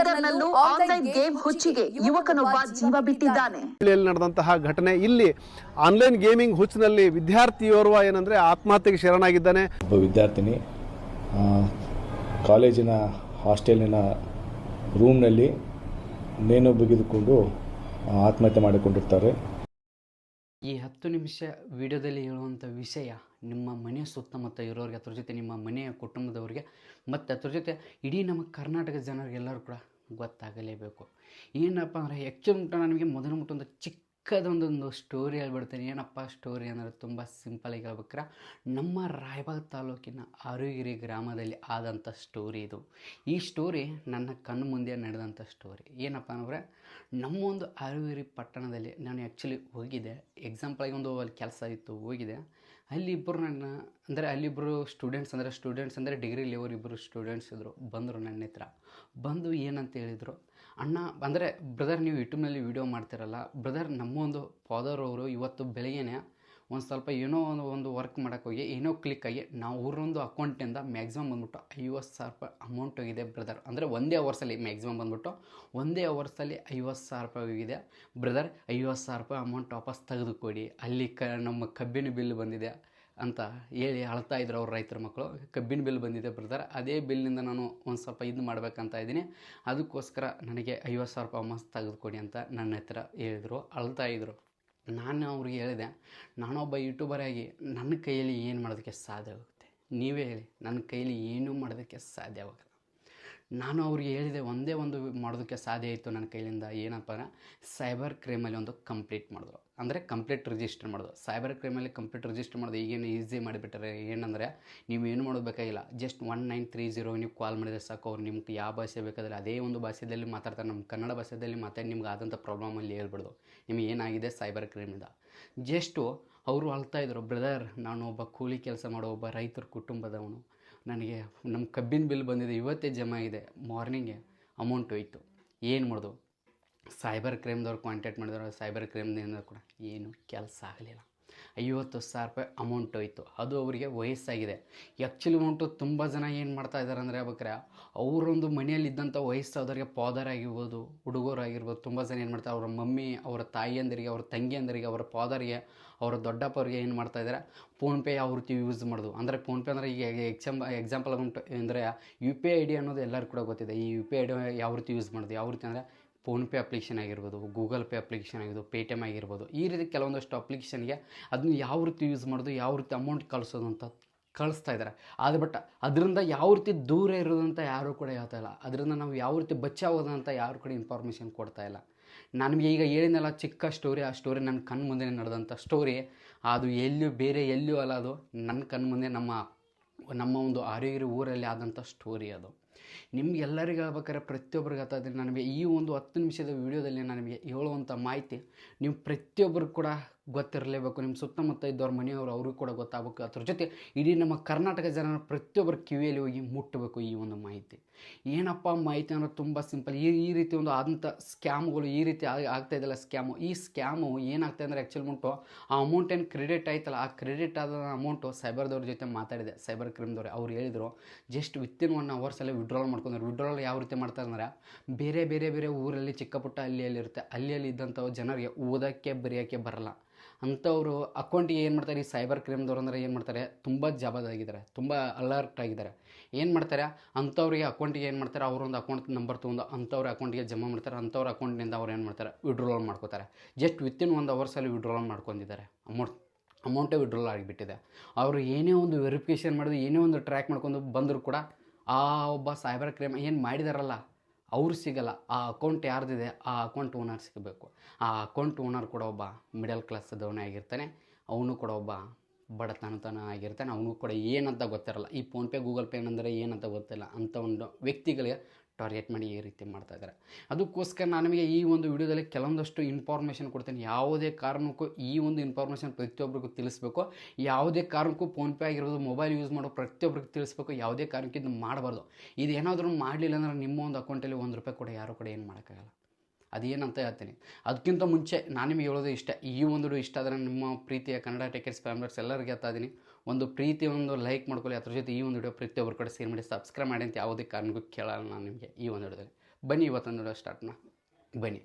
ಮೆಸೆಂಜರ್ನಲ್ಲೂ online game ಹುಚ್ಚಿಗೆ ಯುವಕನೊಬ್ಬ ಜೀವ ಬಿಟ್ಟಿದ್ದಾನೆ. ನಡೆದಂತಹ ಘಟನೆ ಇಲ್ಲಿ ಆನ್ಲೈನ್ ಗೇಮಿಂಗ್ ಹುಚ್ಚಿನಲ್ಲಿ ವಿದ್ಯಾರ್ಥಿಯೋರ್ವ ಏನಂದ್ರೆ ಆತ್ಮಹತ್ಯೆಗೆ ಶರಣಾಗಿದ್ದಾನೆ. ಒಬ್ಬ ವಿದ್ಯಾರ್ಥಿನಿ ಕಾಲೇಜಿನ ಹಾಸ್ಟೆಲಿನ ರೂಮ್ನಲ್ಲಿ ನೇಣು ಬಿಗಿದುಕೊಂಡು ಆತ್ಮಹತ್ಯೆ ಮಾಡಿಕೊಂಡಿರ್ತಾರೆ. ಈ 10 ನಿಮಿಷ ವಿಡಿಯೋದಲ್ಲಿ ಹೇಳುವಂಥ ವಿಷಯ ನಿಮ್ಮ ಮನೆಯ ಸುತ್ತಮುತ್ತ ಇರೋರಿಗೆ, ಅದ್ರ ಜೊತೆ ನಿಮ್ಮ ಮನೆಯ ಕುಟುಂಬದವರಿಗೆ ಮತ್ತು ಅದ್ರ ಜೊತೆ ಇಡೀ ನಮ್ಮ ಕರ್ನಾಟಕ ಜನರಿಗೆಲ್ಲರೂ ಕೂಡ ಗೊತ್ತಾಗಲೇಬೇಕು. ಏನಪ್ಪ ಅಂದರೆ ಆ್ಯಕ್ಚುಲಿ ನನಗೆ ಮೊದಲು ಒಂದು ಚಿಕ್ಕದೊಂದೊಂದು ಸ್ಟೋರಿ ಹೇಳ್ಬಿಡ್ತೀನಿ. ಏನಪ್ಪ ಸ್ಟೋರಿ ಅಂದರೆ ತುಂಬ ಸಿಂಪಲಾಗಿ ಹೇಳ್ಬೇಕ್ರೆ ನಮ್ಮ ರಾಯಬಾಗ ತಾಲೂಕಿನ ಆರುಗಿರಿ ಗ್ರಾಮದಲ್ಲಿ ಆದಂಥ ಸ್ಟೋರಿ ಇದು. ಈ ಸ್ಟೋರಿ ನನ್ನ ಕಣ್ಣು ಮುಂದೆ ನಡೆದಂಥ ಸ್ಟೋರಿ. ಏನಪ್ಪ ಅಂದರೆ ನಮ್ಮ ಒಂದು ಆರುಗಿರಿ ಪಟ್ಟಣದಲ್ಲಿ ನಾನು ಆ್ಯಕ್ಚುಲಿ ಹೋಗಿದ್ದೆ. ಎಕ್ಸಾಂಪಲಾಗಿ ಒಂದು ಅಲ್ಲಿ ಕೆಲಸ ಇತ್ತು, ಹೋಗಿದೆ. ಅಲ್ಲಿ ಅಲ್ಲಿಬ್ಬರು ಸ್ಟೂಡೆಂಟ್ಸ್ ಅಂದರೆ ಡಿಗ್ರಿ ಲೆವೆಲ್ ಇಬ್ಬರು ಸ್ಟೂಡೆಂಟ್ಸ್ ಇದ್ದರು. ಬಂದರು ನನ್ನ ಹತ್ರ ಬಂದು ಏನಂತ ಹೇಳಿದರು, ಅಣ್ಣ ಅಂದರೆ ಬ್ರದರ್ ನೀವು ಯೂಟ್ಯೂಬ್ನಲ್ಲಿ ವೀಡಿಯೋ ಮಾಡ್ತಿರಲ್ಲ ಬ್ರದರ್, ನಮ್ಮ ಒಂದು ಫಾದರ್ ಅವರು ಇವತ್ತು ಬೆಳಗ್ಗೆನೇ ಒಂದು ಸ್ವಲ್ಪ ಏನೋ ಒಂದು ವರ್ಕ್ ಮಾಡೋಕ್ಕೋಗಿ ಏನೋ ಕ್ಲಿಕ್ ಆಗಿ ನಾವು ಊರೊಂದು ಅಕೌಂಟಿಂದ ಮ್ಯಾಕ್ಸಿಮಮ್ ಬಂದ್ಬಿಟ್ಟು 50,000 ರೂಪಾಯಿ ಅಮೌಂಟ್ ಹೋಗಿದೆ ಬ್ರದರ್. ಅಂದರೆ ಒಂದೇ ಅವರ್ಸಲ್ಲಿ ಮ್ಯಾಕ್ಸಿಮಮ್ ಬಂದ್ಬಿಟ್ಟು ಒಂದೇ ಅವರ್ಸಲ್ಲಿ 50,000 ರೂಪಾಯಿ ಹೋಗಿದೆ ಬ್ರದರ್. 50,000 ರೂಪಾಯಿ ಅಮೌಂಟ್ ವಾಪಸ್ ತೆಗೆದುಕೊಡಿ, ಅಲ್ಲಿ ನಮ್ಮ ಕಬ್ಬಿನ ಬಿಲ್ ಬಂದಿದೆ ಅಂತ ಹೇಳಿ ಅಳ್ತಾ ಇದ್ರು ಅವ್ರ ರೈತರ ಮಕ್ಕಳು. ಕಬ್ಬಿನ ಬಿಲ್ ಬಂದಿದೆ ಬ್ರದರ್, ಅದೇ ಬಿಲ್ನಿಂದ ನಾನು ಒಂದು ಸ್ವಲ್ಪ ಇದು ಮಾಡ್ಬೇಕಂತ ಇದ್ದೀನಿ, ಅದಕ್ಕೋಸ್ಕರ ನನಗೆ 50,000 ರೂಪಾಯಿ ವಾಪಸ್ ತೆಗೆದುಕೊಡಿ ಅಂತ ನನ್ನ ಹತ್ರ ಹೇಳಿದರು, ಅಳ್ತಾ ಇದ್ರು. ನಾನು ಅವ್ರಿಗೆ ಹೇಳಿದೆ, ನಾನೊಬ್ಬ ಯೂಟ್ಯೂಬರ್ ಆಗಿ ನನ್ನ ಕೈಯಲ್ಲಿ ಏನು ಮಾಡೋದಕ್ಕೆ ಸಾಧ್ಯವಾಗುತ್ತೆ, ನೀವೇ ಹೇಳಿ, ನನ್ನ ಕೈಯಲ್ಲಿ ಏನೂ ಮಾಡೋದಕ್ಕೆ ಸಾಧ್ಯವಾಗಲ್ಲ. ನಾನು ಅವ್ರಿಗೆ ಹೇಳಿದೆ, ಒಂದೇ ಒಂದು ಮಾಡೋದಕ್ಕೆ ಸಾಧ್ಯ ಆಯಿತು ನನ್ನ ಕೈಲಿಂದ. ಏನಪ್ಪ ಅಂದರೆ ಸೈಬರ್ ಕ್ರೈಮಲ್ಲಿ ಒಂದು ಕಂಪ್ಲೀಟ್ ಮಾಡಿದ್ರು, ಅಂದರೆ ಕಂಪ್ಲೇಂಟ್ ರಿಜಿಸ್ಟರ್ ಮಾಡೋದು. ಸೈಬರ್ ಕ್ರೈಮಲ್ಲಿ ಕಂಪ್ಲೇಂಟ್ ರಿಜಿಸ್ಟರ್ ಮಾಡೋದು ಈಗೇನು ಈಸಿ ಮಾಡಿಬಿಟ್ಟಾರೆ. ಏನಂದರೆ ನೀವು ಏನು ಮಾಡೋದಬೇಕಾಗಿಲ್ಲ, ಜಸ್ಟ್ 1930 ನೀವು ಕಾಲ್ ಮಾಡಿದರೆ ಸಾಕು, ಅವ್ರು ನಿಮ್ಗೆ ಯಾವ ಭಾಷೆ ಬೇಕಾದರೆ ಅದೇ ಒಂದು ಭಾಷೆಯಲ್ಲಿ ಮಾತಾಡ್ತಾರೆ. ನಮ್ಮ ಕನ್ನಡ ಭಾಷೆಯಲ್ಲಿ ಮಾತಾಡಿ ನಿಮ್ಗೆ ಆದಂಥ ಪ್ರಾಬ್ಲಮಲ್ಲಿ ಹೇಳ್ಬಿಡ್ದು ನಿಮಗೆ ಏನಾಗಿದೆ ಸೈಬರ್ ಕ್ರೈಮಿಂದ. ಜಸ್ಟು ಅವರು ಅಳ್ತಾಯಿದ್ರು, ಬ್ರದರ್ ನಾನು ಒಬ್ಬ ಕೂಲಿ ಕೆಲಸ ಮಾಡೋ ಒಬ್ಬ ರೈತರ ಕುಟುಂಬದವನು, ನನಗೆ ನಮ್ಮ ಕಬ್ಬಿನ ಬಿಲ್ ಬಂದಿದೆ, ಇವತ್ತೇ ಜಮಾ ಆಗಿದೆ, ಮಾರ್ನಿಂಗೆ ಅಮೌಂಟ್ ಹೋಯಿತು, ಏನು ಮಾಡೋದು. ಸೈಬರ್ ಕ್ರೈಮ್ದವ್ರು ಕಾಂಟ್ಯಾಕ್ಟ್ ಮಾಡಿದ್ರು, ಸೈಬರ್ ಕ್ರೈಮ್ದಿಂದ ಕೂಡ ಏನು ಕೆಲಸ ಆಗಲಿಲ್ಲ. 50,000 ರೂಪಾಯಿ ಅಮೌಂಟ್ ಹೋಯಿತು. ಅದು ಅವರಿಗೆ ವಯಸ್ಸಾಗಿದೆ. ಆ್ಯಕ್ಚುಲಿ ಅಮೌಂಟು ತುಂಬ ಜನ ಏನು ಮಾಡ್ತಾ ಇದ್ದಾರೆ ಅಂದರೆ ಹೇಳ್ಬೇಕಾರೆ ಅವರೊಂದು ಮನೆಯಲ್ಲಿದ್ದಂಥ ವಯಸ್ಸಾದವ್ರಿಗೆ ಫಾದರ್ ಆಗಿರ್ಬೋದು, ಹುಡುಗರಾಗಿರ್ಬೋದು, ತುಂಬ ಜನ ಏನು ಮಾಡ್ತಾರೆ, ಅವರ ಮಮ್ಮಿ, ಅವರ ತಾಯಿಯಂದರಿಗೆ, ಅವರ ತಂಗಿಯಂದರಿಗೆ, ಅವರ ಫಾದರ್ಗೆ, ಅವರ ದೊಡ್ಡಪ್ಪವ್ರಿಗೆ ಏನು ಮಾಡ್ತಾಯಿದ್ದಾರೆ, ಫೋನ್ಪೇ ಯಾವ ರೀತಿ ಯೂಸ್ ಮಾಡೋದು. ಅಂದರೆ ಫೋನ್ಪೇ ಅಂದರೆ ಈಗ ಎಕ್ಸಾಂಪಲ್ ಉಂಟು ಅಂದರೆ UPI ಅನ್ನೋದು ಎಲ್ಲರಿಗೂ ಕೂಡ ಗೊತ್ತಿದೆ. ಈ UPI ಯಾವ ರೀತಿ ಯೂಸ್ ಮಾಡೋದು, ಯಾವ ರೀತಿ ಅಂದರೆ ಫೋನ್ಪೇ ಅಪ್ಲಿಕೇಶನ್ ಆಗಿರ್ಬೋದು, ಗೂಗಲ್ ಪೇ ಅಪ್ಲಿಕೇಶನ್ ಆಗಿರ್ಬೋದು, ಪೇಟಿಎಮ್ ಆಗಿರ್ಬೋದು, ಈ ರೀತಿ ಕೆಲವೊಂದಷ್ಟು ಅಪ್ಲಿಕೇಶನ್ಗೆ ಅದನ್ನ ಯಾವ ರೀತಿ ಯೂಸ್ ಮಾಡೋದು, ಯಾವ ರೀತಿ ಅಮೌಂಟ್ ಕಳಿಸೋದು ಅಂತ ಕಳಿಸ್ತಾ ಇದ್ದಾರೆ. ಅದು ಬಟ್ ಅದರಿಂದ ಯಾವ ರೀತಿ ದೂರ ಇರೋದಂತ ಯಾರೂ ಕೂಡ ಹೇಳ್ತಾ ಇಲ್ಲ. ಅದರಿಂದ ನಾವು ಯಾವ ರೀತಿ ಬಚಾವೋದು ಅಂತ ಯಾರು ಕೂಡ ಇನ್ಫಾರ್ಮೇಷನ್ ಕೊಡ್ತಾ ಇಲ್ಲ. ನನಗೆ ಈಗ ಹೇಳಿದ್ನಲ್ಲ ಚಿಕ್ಕ ಸ್ಟೋರಿ, ಆ ಸ್ಟೋರಿ ನನ್ನ ಕಣ್ಣು ಮುಂದೆ ನಡೆದಂಥ ಸ್ಟೋರಿ. ಅದು ಬೇರೆ ಎಲ್ಲೂ ಅಲ್ಲ, ಅದು ನನ್ನ ಕಣ್ಣು ಮುಂದೆ ನಮ್ಮ ಒಂದು ಆರೋಗ್ಯ ಊರಲ್ಲಿ ಆದಂಥ ಸ್ಟೋರಿ ಅದು. ನಿಮ್ಗೆಲ್ಲರಿಗೂ ಹೇಳ್ಬೇಕಾದ್ರೆ ಪ್ರತಿಯೊಬ್ಬರಿಗೆ ಗೊತ್ತಾದರೆ ನನಗೆ ಈ ಒಂದು 10 ನಿಮಿಷದ ವೀಡಿಯೋದಲ್ಲಿ ನನಗೆ ಹೇಳುವಂಥ ಮಾಹಿತಿ ನೀವು ಪ್ರತಿಯೊಬ್ಬರು ಕೂಡ ಗೊತ್ತಿರಲೇಬೇಕು. ನಿಮ್ಮ ಸುತ್ತಮುತ್ತ ಇದ್ದವ್ರ ಮನೆಯವರು ಅವ್ರಿಗೂ ಕೂಡ ಗೊತ್ತಾಗಬೇಕು. ಅದ್ರ ಜೊತೆ ಇಡೀ ನಮ್ಮ ಕರ್ನಾಟಕ ಜನರ ಪ್ರತಿಯೊಬ್ಬರ ಕಿವಿಯಲ್ಲಿ ಹೋಗಿ ಮುಟ್ಟಬೇಕು ಈ ಒಂದು ಮಾಹಿತಿ. ಏನಪ್ಪ ಮಾಹಿತಿ ಅನ್ನೋದು ತುಂಬ ಸಿಂಪಲ್. ಈ ರೀತಿ ಒಂದು ಆದಂಥ ಸ್ಕ್ಯಾಮ್ಗಳು ಈ ರೀತಿ ಆಗ್ತಾಯಿದ್ದಲ್ಲ ಸ್ಕ್ಯಾಮು. ಈ ಸ್ಕ್ಯಾಮು ಏನಾಗ್ತಾಯಿದೆ ಅಂದರೆ ಆ್ಯಕ್ಚುಲಿ ಉಂಟು ಆ ಅಮೌಂಟ್ ಏನು ಕ್ರೆಡಿಟ್ ಆಯ್ತಲ್ಲ, ಆ ಕ್ರೆಡಿಟ್ ಆದ ಅಮೌಂಟು ಸೈಬರ್ದವ್ರ ಜೊತೆ ಮಾತಾಡಿದೆ, ಸೈಬರ್ ಕ್ರೈಮ್ದವ್ರು. ಅವ್ರು ಹೇಳಿದರು ಜಸ್ಟ್ ವಿತಿನ್ 1 ಅವರ್ಸಲ್ಲೇ ವಿಡ್ರಾಲ್ ಮಾಡ್ಕೊಂಡ್ರು. ವಿಡ್ರಾಲ್ ಯಾವ ರೀತಿ ಮಾಡ್ತಾರೆ ಅಂದರೆ ಬೇರೆ ಊರಲ್ಲಿ ಚಿಕ್ಕ ಪುಟ್ಟ ಅಲ್ಲಿ ಇರುತ್ತೆ, ಅಲ್ಲಿ ಇದ್ದಂಥ ಜನರಿಗೆ ಓದೋಕ್ಕೆ ಬರೆಯೋಕ್ಕೆ ಬರಲ್ಲ ಅಂಥವ್ರು ಅಕೌಂಟಿಗೆ ಏನು ಮಾಡ್ತಾರೆ, ಈ ಸೈಬರ್ ಕ್ರೈಮ್ದವ್ರು ಅಂದರೆ ಏನು ಮಾಡ್ತಾರೆ, ತುಂಬ ಜಾಬಾದಾಗಿದ್ದಾರೆ, ತುಂಬ ಅಲರ್ಟ್ ಆಗಿದ್ದಾರೆ. ಏನು ಮಾಡ್ತಾರೆ, ಅಂಥವ್ರಿಗೆ ಅಕೌಂಟಿಗೆ ಏನು ಮಾಡ್ತಾರೆ, ಅವರೊಂದು ಅಕೌಂಟ್ ನಂಬರ್ ತೊಗೊಂಡು ಅಂಥವ್ರ ಅಕೌಂಟಿಗೆ ಜಮಾ ಮಾಡ್ತಾರೆ. ಅಂಥವ್ರ ಅಕೌಂಟಿನಿಂದ ಅವ್ರು ಏನು ಮಾಡ್ತಾರೆ, ವಿಡ್ರಾಲ್ ಮಾಡ್ಕೋತಾರೆ. ಜಸ್ಟ್ ವಿತಿನ್ 1 ಅವರ್ಸಲ್ಲಿ ವಿಡ್ರಾಲ್ ಮಾಡ್ಕೊಂಡಿದ್ದಾರೆ. ಅಮೌಂಟೇ ವಿಡ್ರಾಲ್ ಆಗಿಬಿಟ್ಟಿದೆ. ಅವರು ಏನೇ ಒಂದು ವೆರಿಫಿಕೇಷನ್ ಮಾಡಿದ್ರು, ಏನೇ ಒಂದು ಟ್ರ್ಯಾಕ್ ಮಾಡ್ಕೊಂಡು ಬಂದರೂ ಕೂಡ ಆ ಒಬ್ಬ ಸೈಬರ್ ಕ್ರೈಮ್ ಏನು ಮಾಡಿದಾರಲ್ಲ ಅವ್ರು ಸಿಗಲ್ಲ. ಆ ಅಕೌಂಟ್ ಯಾರ್ದಿದೆ ಆ ಅಕೌಂಟ್ ಓನರ್ ಸಿಗಬೇಕು. ಆ ಅಕೌಂಟ್ ಓನರ್ ಕೂಡ ಒಬ್ಬ ಮಿಡಲ್ ಕ್ಲಾಸ್ದವನೇ ಆಗಿರ್ತಾನೆ, ಅವನು ಕೂಡ ಒಬ್ಬ ಬಡತನತನ ಆಗಿರ್ತಾನೆ, ಅವನು ಕೂಡ ಏನಂತ ಗೊತ್ತಿರಲ್ಲ. ಈ ಫೋನ್ಪೇ ಗೂಗಲ್ ಪೇ ಏನಂದರೆ ಏನಂತ ಗೊತ್ತಿಲ್ಲ ಅಂಥ ಒಂದು ವ್ಯಕ್ತಿಗಳಿಗೆ ಟಾರ್ಗೆಟ್ ಮಾಡಿ ಈ ರೀತಿ ಮಾಡ್ತಾಯಿದ್ದಾರೆ. ಅದಕ್ಕೋಸ್ಕರ ನಾನು ನಿಮಗೆ ಈ ಒಂದು ವಿಡಿಯೋದಲ್ಲಿ ಕೆಲವೊಂದಷ್ಟು ಇನ್ಫಾರ್ಮೇಷನ್ ಕೊಡ್ತೇನೆ. ಯಾವುದೇ ಕಾರಣಕ್ಕೂ ಈ ಒಂದು ಇನ್ಫಾರ್ಮೇಷನ್ ಪ್ರತಿಯೊಬ್ಬರಿಗೂ ತಿಳಿಸ್ಬೇಕು. ಯಾವುದೇ ಕಾರಣಕ್ಕೂ ಫೋನ್ಪೇ ಆಗಿರ್ಬೋದು, ಮೊಬೈಲ್ ಯೂಸ್ ಮಾಡೋ ಪ್ರತಿಯೊಬ್ಬರಿಗೂ ತಿಳಿಸ್ಬೇಕು. ಯಾವುದೇ ಕಾರಣಕ್ಕೆ ಇದು ಮಾಡಬಾರ್ದು. ಇದು ಏನಾದರೂ ಮಾಡಲಿಲ್ಲ ಅಂದರೆ ನಿಮ್ಮ ಒಂದು ಅಕೌಂಟಲ್ಲಿ ₹1 ಕೂಡ ಯಾರೂ ಕೂಡ ಏನು ಮಾಡೋಕ್ಕಾಗಲ್ಲ. ಅದೇನಂತ ಹೇಳ್ತೀನಿ. ಅದಕ್ಕಿಂತ ಮುಂಚೆ ನಾನು ನಿಮಗೆ ಹೇಳೋದು ಈ ಒಂದು ಇಷ್ಟ ಆದರೆ ನಿಮ್ಮ ಪ್ರೀತಿಯ ಕನ್ನಡ ಟೆಕರ್ಸ್ ಫ್ಯಾಮಿಲರ್ಸ್ ಎಲ್ಲರಿಗೆ ಹೇಳ್ತಾ ಇದ್ದೀನಿ, ಒಂದು ಪ್ರೀತಿ ಒಂದು ಲೈಕ್ ಮಾಡ್ಕೊಳ್ಳಿ. ಅದ್ರ ಜೊತೆ ಈ ಒಂದು ವಿಡಿಯೋ ಪ್ರತಿಯೊಬ್ಬರು ಕೂಡ ಶೇರ್ ಮಾಡಿ, ಸಬ್ಸ್ಕ್ರೈಬ್ ಮಾಡಿ ಅಂತ ಯಾವುದೇ ಕಾರಣಕ್ಕೂ ಕೇಳಲ್ಲ ನಾನು ನಿಮಗೆ ಈ ಒಂದು ವಿಡಿಯೋದಲ್ಲಿ. ಬನ್ನಿ ಇವತ್ತು ನೋಡೋ ಸ್ಟಾರ್ಟ್ನ ಬನ್ನಿ.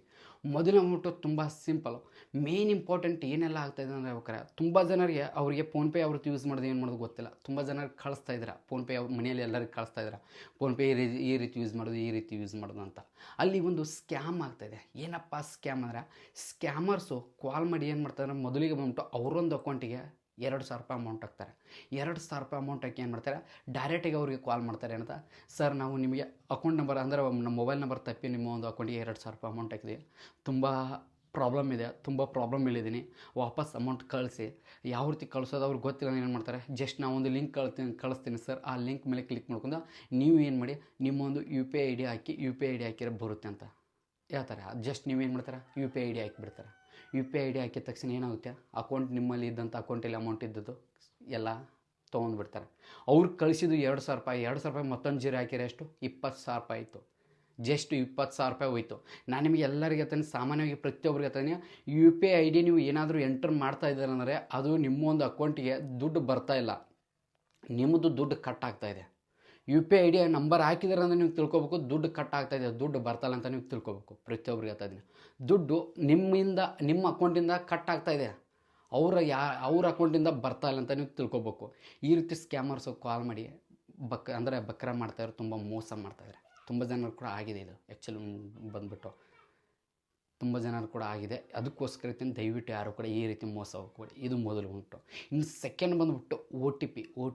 ಮೊದಲು ಅಂದ್ಬಿಟ್ಟು ತುಂಬ ಸಿಂಪಲು. ಮೇನ್ ಇಂಪಾರ್ಟೆಂಟ್ ಏನೆಲ್ಲ ಆಗ್ತಾಯಿದೆ ಅಂದರೆ ಬೇಕಾರೆ ತುಂಬ ಜನರಿಗೆ ಅವರಿಗೆ ಫೋನ್ಪೇ ಅವ್ರದ್ದು ಯೂಸ್ ಮಾಡೋದು ಏನು ಮಾಡೋದು ಗೊತ್ತಿಲ್ಲ. ತುಂಬ ಜನರಿಗೆ ಕಳಿಸ್ತಾ ಇದ್ದೀರಾ ಫೋನ್ಪೇ, ಮನೆಯಲ್ಲಿ ಎಲ್ಲರಿಗೆ ಕಳಿಸ್ತಾ ಇದ್ದೀರಾ ಫೋನ್ಪೇ ಈ ರೀತಿ ಯೂಸ್ ಮಾಡೋದು, ಈ ರೀತಿ ಯೂಸ್ ಮಾಡೋದು ಅಂತ. ಅಲ್ಲಿ ಒಂದು ಸ್ಕ್ಯಾಮ್ ಆಗ್ತಾಯಿದೆ. ಏನಪ್ಪ ಸ್ಕ್ಯಾಮ್ ಅಂದರೆ, ಸ್ಕ್ಯಾಮರ್ಸು ಕಾಲ್ ಮಾಡಿ ಏನು ಮಾಡ್ತಾರೆ, ಮೊದಲಿಗೆ ಬಂದ್ಬಿಟ್ಟು ಅವರೊಂದು ಅಕೌಂಟಿಗೆ 2,000 ರೂಪಾಯಿ ಅಮೌಂಟ್ ಹಾಕ್ತಾರೆ. 2,000 ರೂಪಾಯಿ ಅಮೌಂಟ್ ಹಾಕಿ ಏನು ಮಾಡ್ತಾರೆ, ಡೈರೆಕ್ಟಾಗಿ ಅವ್ರಿಗೆ ಕಾಲ್ ಮಾಡ್ತಾರೆ ಅಂತ, ಸರ್ ನಾವು ನಿಮಗೆ ಅಕೌಂಟ್ ನಂಬರ್ ಅಂದರೆ ನಮ್ಮ ಮೊಬೈಲ್ ನಂಬರ್ ತಪ್ಪಿ ನಿಮ್ಮ ಒಂದು ಅಕೌಂಟಿಗೆ 2,000 ರೂಪಾಯಿ ಅಮೌಂಟ್ ಹಾಕಿದೆ, ತುಂಬ ಪ್ರಾಬ್ಲಮ್ ಇದೆ, ತುಂಬ ಪ್ರಾಬ್ಲಮ್ ಇಲ್ಲಿದ್ದೀನಿ, ವಾಪಸ್ ಅಮೌಂಟ್ ಕಳಿಸಿ. ಯಾವ ರೀತಿ ಕಳಿಸೋದು ಅವ್ರಿಗೆ ಗೊತ್ತಿಲ್ಲ. ಏನು ಮಾಡ್ತಾರೆ, ಜಸ್ಟ್ ನಾವು ಒಂದು ಲಿಂಕ್ ಕಳಿಸ್ತೀನಿ ಸರ್, ಆ ಲಿಂಕ್ ಮೇಲೆ ಕ್ಲಿಕ್ ಮಾಡ್ಕೊಂಡು ನೀವು ಏನು ಮಾಡಿ ನಿಮ್ಮೊಂದು UPI ID ಹಾಕಿ, UPI ID ಹಾಕಿರೋ ಬರುತ್ತೆ ಅಂತ ಹೇಳ್ತಾರೆ. ಜಸ್ಟ್ ನೀವೇನು ಮಾಡ್ತಾರೆ, UPI ID ಹಾಕಿಬಿಡ್ತಾರೆ. UPI ID ಹಾಕಿದ ತಕ್ಷಣ ಏನಾಗುತ್ತೆ, ಅಕೌಂಟ್ ನಿಮ್ಮಲ್ಲಿ ಇದ್ದಂಥ ಅಕೌಂಟಲ್ಲಿ ಅಮೌಂಟ್ ಇದ್ದದ್ದು ಎಲ್ಲ ತೊಗೊಂಡ್ಬಿಡ್ತಾರೆ. ಅವ್ರು ಕಳಿಸಿದ್ದು 2,000 ರೂಪಾಯಿ, 2,000 ರೂಪಾಯಿ ಮತ್ತೊಂದು ಜೀರೋ ಹಾಕಿರೋ ಎಷ್ಟು 20,000 ರೂಪಾಯಿ ಆಯಿತು. ಜಸ್ಟ್ 20,000 ರೂಪಾಯಿ ಹೋಯ್ತು. ನಾನು ನಿಮಗೆ ಎಲ್ಲರಿಗೆ ಹೇಳ್ತಾನೆ, ಸಾಮಾನ್ಯವಾಗಿ ಪ್ರತಿಯೊಬ್ಬರಿಗೆ ಹೇಳ್ತಾನೆ, UPI ID ನೀವು ಏನಾದರೂ ಎಂಟರ್ ಮಾಡ್ತಾ ಇದ್ದಾರೆ ಅಂದರೆ ಅದು ನಿಮ್ಮೊಂದು ಅಕೌಂಟಿಗೆ ದುಡ್ಡು ಬರ್ತಾ ಇಲ್ಲ, ನಿಮ್ಮದು ದುಡ್ಡು ಕಟ್ ಆಗ್ತಾಯಿದೆ. UPI ID ನಂಬರ್ ಹಾಕಿದಾರೆ ಅಂದರೆ ನೀವು ತಿಳ್ಕೊಬೇಕು, ದುಡ್ಡು ಕಟ್ ಆಗ್ತಾಯಿದೆ, ದುಡ್ಡು ಬರ್ತಾಯಿಲ್ಲ ಅಂತ ನೀವು ತಿಳ್ಕೊಬೇಕು. ಪ್ರತಿಯೊಬ್ಬರಿಗೆ ಹೇಳ್ತಾ ಇದ್ದೀನಿ, ದುಡ್ಡು ನಿಮ್ಮ ಅಕೌಂಟಿಂದ ಕಟ್ ಆಗ್ತಾಯಿದೆ, ಅವ್ರ ಅಕೌಂಟಿಂದ ಬರ್ತಾಯಿಲ್ಲ ಅಂತ ನೀವು ತಿಳ್ಕೊಬೇಕು. ಈ ರೀತಿ ಸ್ಕ್ಯಾಮರ್ಸು ಕಾಲ್ ಮಾಡಿ ಬಕ್ರ ಮಾಡ್ತಾಯಿದ್ರು, ತುಂಬ ಮೋಸ ಮಾಡ್ತಾಯಿದ್ದಾರೆ. ತುಂಬ ಜನರು ಕೂಡ ಆಗಿದೆ ಇದು. ಆ್ಯಕ್ಚುಲಿ ಬಂದುಬಿಟ್ಟು ತುಂಬ ಜನರು ಕೂಡ ಆಗಿದೆ. ಅದಕ್ಕೋಸ್ಕರ ದಯವಿಟ್ಟು ಯಾರು ಕೂಡ ಈ ರೀತಿ ಮೋಸ ಹೋಗ್ಬೇಡಿ. ಇದು ಮೊದಲು ಉಂಟು. ಇನ್ನು ಸೆಕೆಂಡ್ ಬಂದುಬಿಟ್ಟು ಒ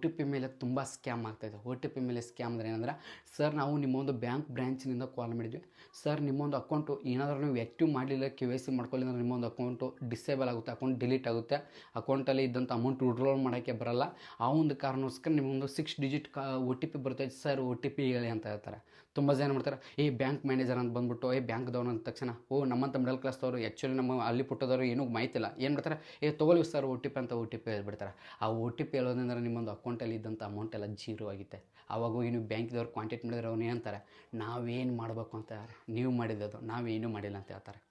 ಟಿ ಪಿ ಮೇಲೆ ತುಂಬ ಸ್ಕ್ಯಾಮ್ ಆಗ್ತಾಯಿದೆ. OTP ಮೇಲೆ ಸ್ಕ್ಯಾಮ್ ಅಂದರೆ ಏನಂದ್ರೆ, ಸರ್ ನಾವು ನಿಮ್ಮೊಂದು ಬ್ಯಾಂಕ್ ಬ್ರ್ಯಾಂಚಿನಿಂದ ಕಾಲ್ ಮಾಡಿದ್ವಿ ಸರ್, ನಿಮ್ಮೊಂದು ಅಕೌಂಟು ಏನಾದರೂ ನೀವು ಆ್ಯಕ್ಟಿವ್ ಮಾಡಲಿಲ್ಲ, KYC ಮಾಡ್ಕೊಳ್ಳಿ ಅಂದರೆ ನಿಮ್ಮೊಂದು ಅಕೌಂಟು ಡಿಸೇಬಲ್ ಆಗುತ್ತೆ, ಅಕೌಂಟ್ ಡಿಲೀಟ್ ಆಗುತ್ತೆ, ಅಕೌಂಟಲ್ಲಿ ಇದ್ದಂಥ ಅಮೌಂಟ್ ವಿಡ್ರಾಲ್ ಮಾಡೋಕ್ಕೆ ಬರೋಲ್ಲ. ಆ ಒಂದು ಕಾರಣಕ್ಕೋಸ್ಕರ ನಿಮ್ಮೊಂದು 6 ಡಿಜಿಟ್ OTP ಬರ್ತೈತೆ ಸರ್, OTP ಹೇಳಿ ಅಂತ ಹೇಳ್ತಾರೆ. ತುಂಬ ಜನ ಮಾಡ್ತಾರೆ, ಬ್ಯಾಂಕ್ ಮ್ಯಾನೇಜರ್ ಅಂತ ಬಂದುಬಿಟ್ಟು ಬ್ಯಾಂಕ್ದವ್ರು ಅಂದ ತಕ್ಷಣ ನಮ್ಮಂಥ ಮಿಡಲ್ ಕ್ಲಾಸ್ದವರು, ಆ್ಯಕ್ಚುಲಿ ನಮ್ಮ ಅಲ್ಲಿ ಪುಟ್ಟದವರು ಏನೂ ಮಾಹಿತಿ ಇಲ್ಲ, ಏನು ಮಾಡ್ತಾರೆ, ತೊಗೊಳ್ಳಿ ಸರ್ OTP ಅಂತ OTP ಹೇಳ್ಬಿಡ್ತಾರೆ. ಆ OTP ಹೇಳೋದಂದ್ರೆ ನಿಮ್ಮೊಂದು ಅಕೌಂಟಲ್ಲಿ ಇದ್ದಂಥ ಅಮೌಂಟ್ ಎಲ್ಲ ಜೀರೋ ಆಗುತ್ತೆ. ಆವಾಗ ಹೋಗಿ ನೀವು ಬ್ಯಾಂಕ್ದವ್ರು ಕಾಂಟ್ಯಾಕ್ಟ್ ಮಾಡಿದ್ರೆ ಅವ್ನು ಏನಂತಾರೆ, ನಾವೇನು ಮಾಡಬೇಕು ಅಂತ, ನೀವು ಮಾಡಿದ್ದು ನಾವೇನು ಮಾಡಿಲ್ಲ ಅಂತ ಹೇಳ್ತಾರೆ.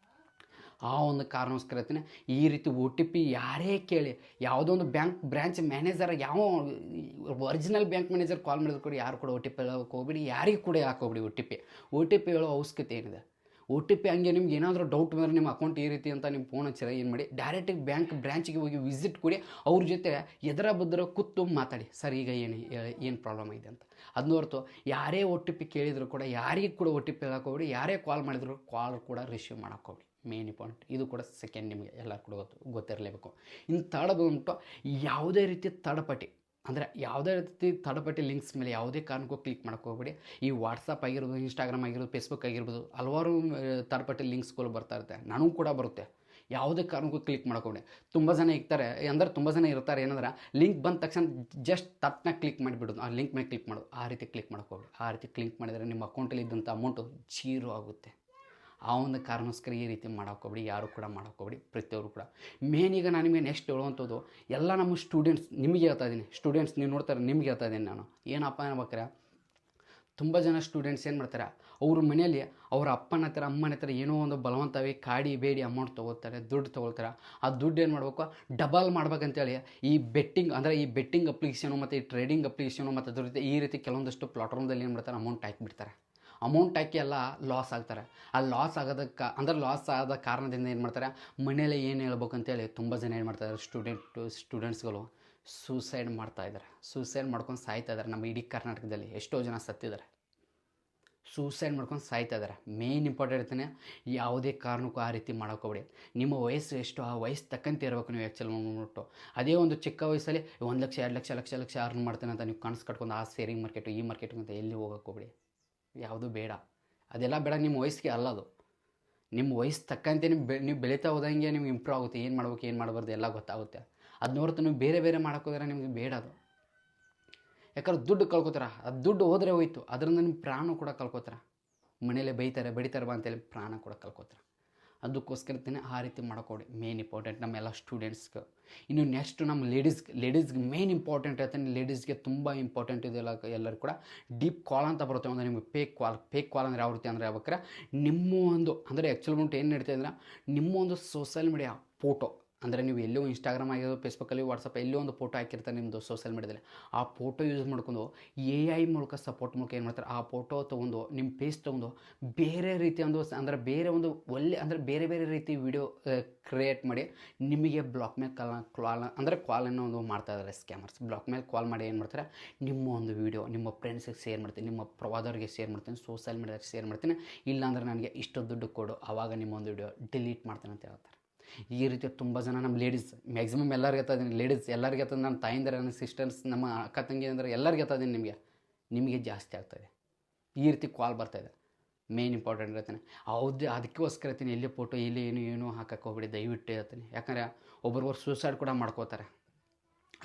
ಆ ಒಂದು ಕಾರಣಕ್ಕೋಸ್ಕರನೇ ಈ ರೀತಿ OTP ಯಾರೇ ಕೇಳಿ, ಯಾವುದೋ ಒಂದು ಬ್ರಾಂಚ್ ಮ್ಯಾನೇಜರ್, ಯಾವ ಒರಿಜಿನಲ್ ಬ್ಯಾಂಕ್ ಮ್ಯಾನೇಜರ್ ಕಾಲ್ ಮಾಡಿದ್ರು ಕೂಡ ಯಾರು ಕೂಡ OTP ಹೇಳೋಕೆ ಹೋಗ್ಬಿಡಿ, ಯಾರಿಗೂ ಕೂಡ ಹಾಕೋಬಿಡಿ. OTP ಹೇಳೋ ಅವಶ್ಯಕತೆ ಏನಿದೆ. OTP ಹಂಗೆ ನಿಮ್ಗೆ ಏನಾದರೂ ಡೌಟ್ ಬಂದರೆ, ನಿಮ್ಮ ಅಕೌಂಟ್ ಈ ರೀತಿ ಅಂತ ನಿಮ್ಮ ಫೋನ್ ಹಚ್ಚಿರ ಏನು ಮಾಡಿ, ಡೈರೆಕ್ಟಾಗಿ ಬ್ಯಾಂಕ್ ಬ್ರಾಂಚಿಗೆ ಹೋಗಿ ವಿಸಿಟ್ ಕೊಡಿ, ಅವ್ರ ಜೊತೆ ಎದರ ಬದ್ರ ಕೂತು ಮಾತಾಡಿ, ಸರ್ ಈಗ ಏನು ಪ್ರಾಬ್ಲಮ್ ಇದೆ ಅಂತ. ಅದನ್ನ ಹೊರತು ಯಾರೇ OTP ಕೇಳಿದ್ರು ಕೂಡ ಯಾರಿಗೂ ಕೂಡ OTP ಹೇಳೋಕೋಗ್ಬಿಡಿ, ಯಾರೇ ಕಾಲ್ ಮಾಡಿದ್ರು ಕಾಲ್ ಕೂಡ ರಿಸೀವ್ ಮಾಡೋಕ್ಕೋಗ್ಬಿಡಿ. ಮೇನ್ ಇಂಪಾರ್ಟೆಂಟ್ ಇದು ಕೂಡ ಸೆಕೆಂಡ್, ನಿಮಗೆ ಎಲ್ಲ ಕೂಡ ಗೊತ್ತಿರಲೇಬೇಕು. ಇನ್ನು ಥರ್ಡ್ ಬಂದ್ಬಿಟ್ಟು, ಯಾವುದೇ ರೀತಿ ತಡಪಟ್ಟಿ ಅಂದರೆ ಯಾವುದೇ ರೀತಿ ತಡಪಟ್ಟಿ ಲಿಂಕ್ಸ್ ಮೇಲೆ ಯಾವುದೇ ಕಾರಣಕ್ಕೂ ಕ್ಲಿಕ್ ಮಾಡೋಕ್ಕೆ ಹೋಗ್ಬೇಡಿ. ಈ ವಾಟ್ಸಪ್ ಆಗಿರ್ಬೋದು, ಇನ್ಸ್ಟಾಗ್ರಾಮ್ ಆಗಿರ್ಬೋದು, ಫೇಸ್ಬುಕ್ ಆಗಿರ್ಬೋದು, ಹಲವಾರು ತಡಪಟ್ಟಿ ಲಿಂಕ್ಸ್ಗಳು ಬರ್ತಾ ಇರುತ್ತೆ, ನನಗೂ ಕೂಡ ಬರುತ್ತೆ. ಯಾವುದೇ ಕಾರಣಕ್ಕೂ ಕ್ಲಿಕ್ ಮಾಡ್ಕೊಂಡೆ. ತುಂಬ ಜನ ತುಂಬ ಜನ ಇರ್ತಾರೆ ಏನಂದ್ರೆ, ಲಿಂಕ್ ಬಂದ ತಕ್ಷಣ ಜಸ್ಟ್ ತಟ್ಟನ ಕ್ಲಿಕ್ ಮಾಡಿಬಿಡೋದು, ಆ ಲಿಂಕ್ ಮೇಲೆ ಕ್ಲಿಕ್ ಮಾಡೋದು. ಆ ರೀತಿ ಕ್ಲಿಕ್ ಮಾಡ್ಕೋಬೇಡಿ. ಆ ರೀತಿ ಕ್ಲಿಕ್ ಮಾಡಿದರೆ ನಿಮ್ಮ ಅಕೌಂಟಲ್ಲಿ ಇದ್ದಂಥ ಅಮೌಂಟು ಜೀರೋ ಆಗುತ್ತೆ. ಆ ಒಂದು ಕಾರಣಕ್ಕೋಸ್ಕರ ಈ ರೀತಿ ಮಾಡೋಕ್ಕೋಗ್ಬಿಡಿ, ಯಾರು ಕೂಡ ಮಾಡೋಕ್ಕೋಗ್ಬಿಡಿ, ಪ್ರತಿಯೊಬ್ಬರು ಕೂಡ. ಮೇನ್ ಈಗ ನಾನು ನಿಮಗೆ ನೆಕ್ಸ್ಟ್ ಹೇಳುವಂಥದ್ದು, ಎಲ್ಲ ನಮ್ಮ ಸ್ಟೂಡೆಂಟ್ಸ್, ನಿಮಗೆ ಹೇಳ್ತಾ ಇದ್ದೀನಿ, ಸ್ಟೂಡೆಂಟ್ಸ್ ನೀವು ನೋಡ್ತಾರೆ, ನಿಮ್ಗೆ ಹೇಳ್ತಾ ಇದ್ದೀನಿ ನಾನು. ಏನಪ್ಪ ಅನ್ಬೇಕಾರೆ, ತುಂಬ ಜನ ಸ್ಟೂಡೆಂಟ್ಸ್ ಏನು ಮಾಡ್ತಾರೆ, ಅವ್ರ ಮನೆಯಲ್ಲಿ ಅವ್ರ ಅಪ್ಪನ ಹತ್ರ ಅಮ್ಮನ ಹತ್ರ ಏನೋ ಒಂದು ಬಲವಂತವಾಗಿ ಕಾಡಿ ಬೇಡಿ ಅಮೌಂಟ್ ತೊಗೋತಾರೆ, ದುಡ್ಡು ತೊಗೊಳ್ತಾರೆ. ಆ ದುಡ್ಡು ಏನು ಮಾಡಬೇಕು, ಡಬಲ್ ಮಾಡ್ಬೇಕಂತೇಳಿ ಈ ಬೆಟ್ಟಿಂಗ್ ಅಪ್ಲಿಕೇಶನು ಮತ್ತು ಈ ಟ್ರೇಡಿಂಗ್ ಅಪ್ಲಿಕೇಶನು ಮತ್ತು ಅದ್ರ ಜೊತೆ ಈ ರೀತಿ ಕೆಲವೊಂದಷ್ಟು ಪ್ಲಾಟ್ಫಾರ್ಮ್ದಲ್ಲಿ ಏನು ಮಾಡ್ತಾರೆ, ಅಮೌಂಟ್ ಹಾಕಿಬಿಡ್ತಾರೆ. ಅಮೌಂಟ್ ಹಾಕಿ ಎಲ್ಲ ಲಾಸ್ ಆಗ್ತಾರೆ. ಆ ಲಾಸ್ ಆದ ಕಾರಣದಿಂದ ಏನು ಮಾಡ್ತಾರೆ, ಮನೇಲಿ ಏನು ಹೇಳ್ಬೇಕು ಅಂತೇಳಿ ತುಂಬ ಜನ ಏನು ಮಾಡ್ತಾರೆ, ಸ್ಟೂಡೆಂಟ್ಸ್ಗಳು ಸೂಸೈಡ್ ಮಾಡ್ತಾಯಿದ್ದಾರೆ. ಸೂಸೈಡ್ ಮಾಡ್ಕೊಂಡು ಸಾಯ್ತಾ ಇದ್ದಾರೆ. ನಮ್ಮ ಇಡೀ ಕರ್ನಾಟಕದಲ್ಲಿ ಎಷ್ಟೋ ಜನ ಸತ್ತಿದ್ದಾರೆ, ಸೂಸೈಡ್ ಮಾಡ್ಕೊಂಡು ಸಾಯ್ತಾ ಇದ್ದಾರೆ. ಮೇನ್ ಇಂಪಾರ್ಟೆಂಟ್ ಇರ್ತಾನೆ, ಯಾವುದೇ ಕಾರಣಕ್ಕೂ ಆ ರೀತಿ ಮಾಡೋಕ್ಕೋಗ್ಬಿಡಿ. ನಿಮ್ಮ ವಯಸ್ಸು ಎಷ್ಟು, ಆ ವಯಸ್ಸು ತಕ್ಕಂತೆ ಇರಬೇಕು ನೀವು. ಆ್ಯಕ್ಚುಲಿ ನೋಡ್ಬಿಟ್ಟು ಅದೇ ಒಂದು ಚಿಕ್ಕ ವಯಸ್ಸಲ್ಲಿ 1 ಲಕ್ಷ 2 ಲಕ್ಷ ಅರ್ನ್ ಮಾಡ್ತೇನೆ ಅಂತ ನೀವು ಕನಸು ಕಟ್ಕೊಂಡು ಆ ಶೇರಿಂಗ್ ಮಾರ್ಕೆಟು ಈ ಮಾರ್ಕೆಟಿಂಗ್ ಅಂತ ಎಲ್ಲಿ ಹೋಗೋಕ್ಕೋಗ್ಬಿಡಿ. ಯಾವುದು ಬೇಡ, ಅದೆಲ್ಲ ಬೇಡ. ನಿಮ್ಮ ವಯಸ್ಸಿಗೆ ಅಲ್ಲ ಅದು. ನಿಮ್ಮ ವಯಸ್ಸು ತಕ್ಕಂತೆ ನೀವು ಬೆಳೀತಾ ಹೋದಂಗೆ ನಿಮ್ಗೆ ಇಂಪ್ರೂವ್ ಆಗುತ್ತೆ. ಏನು ಮಾಡ್ಬೇಕು, ಏನು ಮಾಡಬಾರ್ದು ಎಲ್ಲ ಗೊತ್ತಾಗುತ್ತೆ. ಅದು ನೋಡ್ತಾ ನೀವು ಬೇರೆ ಮಾಡೋಕ್ಕೋದ್ರೆ ನಿಮಗೆ ಬೇಡ ಅದು. ಯಾಕಂದ್ರೆ ದುಡ್ಡು ಕಳ್ಕೊತಾರೆ. ಅದು ದುಡ್ಡು ಹೋದರೆ ಹೋಯ್ತು, ಅದರಿಂದ ನಿಮ್ಮ ಪ್ರಾಣ ಕೂಡ ಕಳ್ಕೊತಾರೆ. ಮನೇಲೆ ಬಡಿತಾರೆ ಬಾ ಅಂತೇಳಿ ಪ್ರಾಣ ಕೂಡ ಕಳ್ಕೊತಾರೆ. ಅದಕ್ಕೋಸ್ಕರನೇ ಆ ರೀತಿ ಮಾಡೋಕ್ಕೋಡಿ. ಮೇನ್ ಇಂಪಾರ್ಟೆಂಟ್ ನಮ್ಮೆಲ್ಲ ಸ್ಟೂಡೆಂಟ್ಸ್ಗೆ. ಇನ್ನು ನೆಕ್ಸ್ಟ್ ನಮ್ಮ ಲೇಡೀಸ್ಗೆ ಮೇನ್ ಇಂಪಾರ್ಟೆಂಟ್ ಹೇಳ್ತಾನೆ. ಲೇಡೀಸ್ಗೆ ತುಂಬ ಇಂಪಾರ್ಟೆಂಟ್ ಇದೆ ಎಲ್ಲರೂ ಕೂಡ. ಡೀಪ್ ಕಾಲ್ ಅಂತ ಬರುತ್ತೆ ಒಂದು ನಿಮಗೆ. ಫೇಕ್ ಕಾಲ್ ಅಂದರೆ ಯಾವ ರೀತಿ ಅಂದರೆ ಯಾವಾಗ ನಿಮ್ಮ ಒಂದು ಅಂದರೆ ಆ್ಯಕ್ಚುಲಿ ಬಂತು ಏನು ನಡೀತಾ ಅಂದರೆ, ನಿಮ್ಮ ಒಂದು ಸೋಷಿಯಲ್ ಮೀಡಿಯಾ ಫೋಟೋ ಅಂದರೆ ನೀವು ಎಲ್ಲೋ ಇನ್ಸ್ಟಾಗ್ರಾಮ್ ಆಗಿರೋ ಫೇಸ್ಬುಕ್ಕಲ್ಲಿ ವಾಟ್ಸಪ್ ಎಲ್ಲೋ ಒಂದು ಫೋಟೋ ಹಾಕಿರ್ತಾರೆ ನಿಮ್ಮದು ಸೋಷಿಯಲ್ ಮೀಡಿಯಾದಲ್ಲಿ, ಆ ಫೋಟೋ ಯೂಸ್ ಮಾಡ್ಕೊಂಡು AI ಮೂಲಕ ಸಪೋರ್ಟ್ ಮೂಲಕ ಏನು ಮಾಡ್ತಾರೆ, ಆ ಫೋಟೋ ತೊಗೊಂಡು ನಿಮ್ಮ ಫೇಸ್ ತೊಗೊಂಡು ಬೇರೆ ರೀತಿಯ ಒಂದು ಅಂದರೆ ಬೇರೆ ಒಂದು ಬೇರೆ ಬೇರೆ ರೀತಿ ವಿಡಿಯೋ ಕ್ರಿಯೇಟ್ ಮಾಡಿ ನಿಮಗೆ ಬ್ಲಾಕ್ ಮೇಲ್ ಕಾಲ್ ಅನ್ನೋ ಒಂದು ಮಾಡ್ತಾ ಇದ್ದಾರೆ ಸ್ಕ್ಯಾಮರ್ಸ್. ಬ್ಲಾಕ್ ಮೇಲ್ ಕಾಲ್ ಮಾಡಿ ಏನು ಮಾಡ್ತಾರೆ, ನಿಮ್ಮ ಒಂದು ವಿಡಿಯೋ ನಿಮ್ಮ ಫ್ರೆಂಡ್ಸಿಗೆ ಶೇರ್ ಮಾಡ್ತೀನಿ, ನಿಮ್ಮ ಪ್ರವಾದವ್ರಿಗೆ ಶೇರ್ ಮಾಡ್ತೀನಿ, ಸೋಷಿಯಲ್ ಮೀಡಿಯಾದಲ್ಲಿ ಶೇರ್ ಮಾಡ್ತೀನಿ, ಇಲ್ಲಾಂದರೆ ನನಗೆ ಇಷ್ಟು ದುಡ್ಡು ಕೊಡು, ಆವಾಗ ನಿಮ್ಮ ಒಂದು ವಿಡಿಯೋ ಡಿಲೀಟ್ ಮಾಡ್ತೀನಿ ಅಂತ ಹೇಳ್ತಾರೆ. ಈ ರೀತಿ ತುಂಬ ಜನ ನಮ್ಮ ಲೇಡೀಸ್ ಮ್ಯಾಕ್ಸಿಮಮ್ ಎಲ್ಲರಿಗೆ ಇದ್ದೀನಿ, ಲೇಡೀಸ್ ಎಲ್ಲರಿಗೆ ಇರ್ತದೆ, ನಮ್ಮ ತಾಯಿಂದರ ನನ್ನ ಸಿಸ್ಟರ್ಸ್ ನಮ್ಮ ಅಕ್ಕ ತಂಗಿ ಅಂದರೆ ಎಲ್ಲರಿಗೆ ಇದ್ದೀನಿ, ನಿಮಗೆ ಜಾಸ್ತಿ ಆಗ್ತಾಯಿದೆ. ಈ ರೀತಿ ಕಾಲ್ ಬರ್ತಾಯಿದೆ. ಮೇನ್ ಇಂಪಾರ್ಟೆಂಟ್ ಇರ್ತೀನಿ ಅದಕ್ಕೋಸ್ಕರ ಇರ್ತೀನಿ, ಎಲ್ಲಿ ಫೋಟೋ ಎಲ್ಲಿ ಏನು ಹಾಕಕ್ಕೆ ಹೋಗ್ಬಿಡಿ ದಯವಿಟ್ಟು ಹೇಳ್ತೀನಿ. ಯಾಕಂದರೆ ಒಬ್ಬರು ಸೂಸೈಡ್ ಕೂಡ ಮಾಡ್ಕೋತಾರೆ.